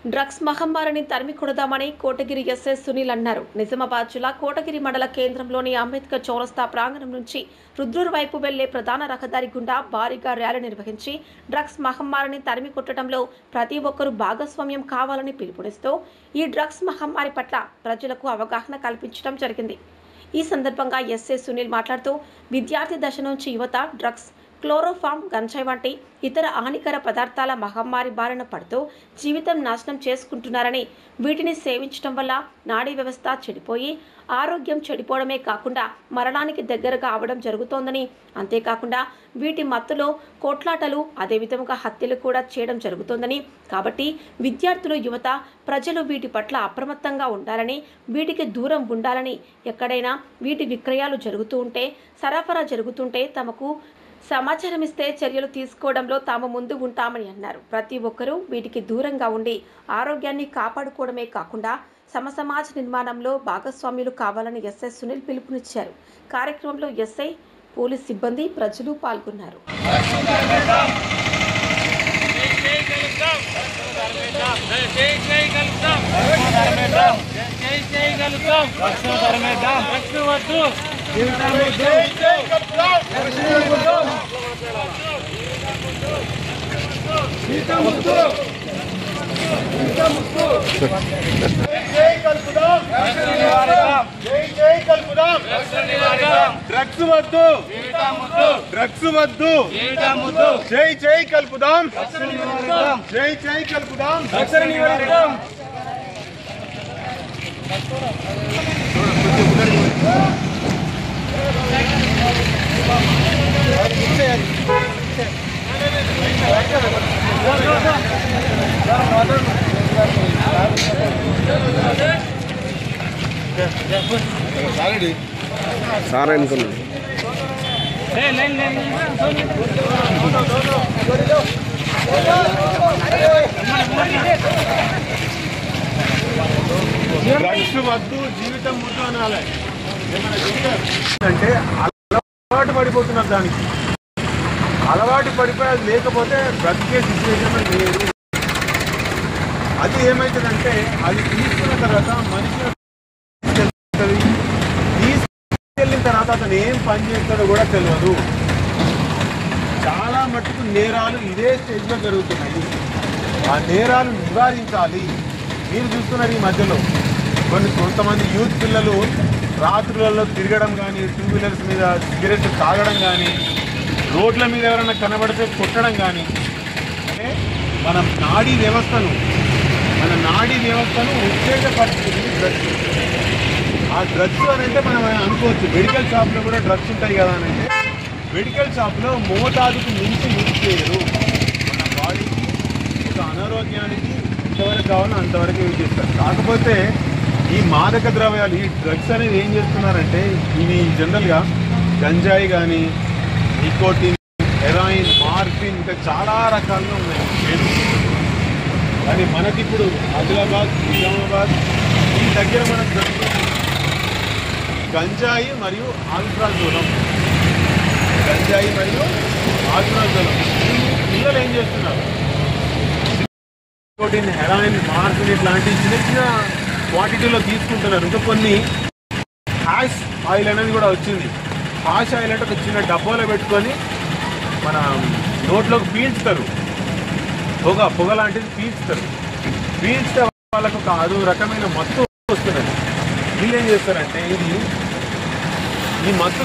Drugs మహమ్మారిని తరిమి కొడదామని Kotagiri SI Sunil అన్నారు. నిజామాబాద్ జిల్లా కోటగిరి మండల కేంద్రంలోని అంబేద్కర్ చౌరస్తా ప్రాంగణం నుంచి రుద్రూరు వైపు వెళ్లే ప్రధాన రహదారి గుండా భారీగా ర్యాలీ నిర్వహించి డ్రగ్స్ మహమ్మారిని తరిమి కొట్టడంలో ప్రతి ఒక్కరూ భాగస్వామ్యం కావాలని పిలుపునిస్తూ ఈ డ్రగ్స్ మహమ్మారి పట్ల ప్రజలకు అవగాహన కల్పించడం జరిగింది. ఈ సందర్భంగా ఎస్ఐ సునీల్ మాట్లాడుతూ విద్యార్థి దశ నుంచి యువత డ్రగ్స్, క్లోరోఫామ్, గంజాయి వంటి ఇతర హానికర పదార్థాల మహమ్మారి బారిన పడుతూ జీవితం నాశనం చేసుకుంటున్నారని, వీటిని సేవించడం వల్ల నాడీ వ్యవస్థ చెడిపోయి ఆరోగ్యం చెడిపోవడమే కాకుండా మరణానికి దగ్గరగా అవడం జరుగుతోందని, అంతేకాకుండా వీటి మత్తులో కోట్లాటలు, అదేవిధంగా హత్యలు కూడా చేయడం జరుగుతోందని, కాబట్టి విద్యార్థులు, యువత, ప్రజలు వీటి పట్ల అప్రమత్తంగా ఉండాలని, వీటికి దూరం ఉండాలని, ఎక్కడైనా వీటి విక్రయాలు జరుగుతూ ఉంటే, సరఫరా జరుగుతుంటే తమకు సమాచారం ఇస్తే చర్యలు తీసుకోవడంలో తాము ముందు ఉంటామని అన్నారు. ప్రతి ఒక్కరూ వీటికి దూరంగా ఉండి ఆరోగ్యాన్ని కాపాడుకోవడమే కాకుండా సమాజ నిర్మాణంలో భాగస్వామ్యులు కావాలని ఎస్ఐ సునీల్ పిలుపునిచ్చారు. కార్యక్రమంలో ఎస్ఐ, పోలీస్ సిబ్బంది, ప్రజలు పాల్గొన్నారు. డ్రగ్స్ వద్దు, డ్రగ్స్ వద్దు, జై జై కల్పుదాం, జై జై కల్పుదాం. సార్ అనుకున్నాను డ్రగ్స్ వద్దు, జీవితం ముద్దు అనాలి. అంటే అలవాటు పడిపోతున్నారు, దానికి అలవాటు పడిపోయేది లేకపోతే బ్రతికే సిచ్యువేషన్ లేదు. అది ఏమవుతుందంటే అది తీసుకున్న తర్వాత మనిషి తీసుకెళ్ళిన తర్వాత అతను ఏం పని చేస్తాడో కూడా తెలియదు. చాలా మట్టుకు నేరాలు ఇదే స్టేజ్లో జరుగుతున్నాయి. ఆ నేరాలు నివారించాలి. మీరు చూస్తున్నారు ఈ మధ్యలో కొంతమంది యూత్ పిల్లలు రాత్రులలో తిరగడం కానీ, 2 వీలర్స్ మీద సిగరెట్ తాగడం కానీ, రోడ్ల మీద ఎవరైనా కనబడితే కొట్టడం కానీ, అంటే మన నాడీ వ్యవస్థను ఉత్తేజపరుస్తుంది డ్రగ్స్. ఆ డ్రగ్స్ అని అంటే మనం అనుకోవచ్చు మెడికల్ షాప్లో కూడా డ్రగ్స్ ఉంటాయి కదా అని. అంటే మెడికల్ షాప్లో మోతాదుకు మించి యూజ్ చేయరు. మన బాడీకి ఒక అనారోగ్యానికి ఎంతవరకు కావాలో అంతవరకు యూజ్ చేస్తారు. కాకపోతే ఈ మాదక ద్రవ్యాలు, ఈ డ్రగ్స్ అనేది ఏం చేస్తున్నారంటే ఇవి జనరల్గా గంజాయి కానీ, నికోటిన్, హెరాయిన్, మార్ఫిన్, ఇంకా చాలా రకాలుగా ఉన్నాయి. కానీ మనకిప్పుడు ఆదిలాబాద్, నిజామాబాద్ ఈ దగ్గర మనకు దొరుకుతుంది గంజాయి మరియు ఆల్ట్రాజోలం. పిల్లలు ఏం చేస్తున్నారు, నికోటిన్, హెరాయిన్, మార్ఫిన్ ఇట్లాంటి చిన్న చిన్న క్వాంటిటీలో తీసుకుంటున్నారు. ఇంకా కొన్ని హ్యాష్ ఆయిల్ అనేది కూడా వచ్చింది. హ్యాష్ ఆయిల్ అంటే ఒక చిన్న డబ్బాలో పెట్టుకొని మన నోట్లోకి పీల్చుతారు. పొగ లాంటిది పీల్చుతారు. పీల్చితే వాళ్ళకు ఒక అదో రకమైన మత్తు వస్తున్నది. వీళ్ళు ఏం చేస్తారంటే ఈ మత్తు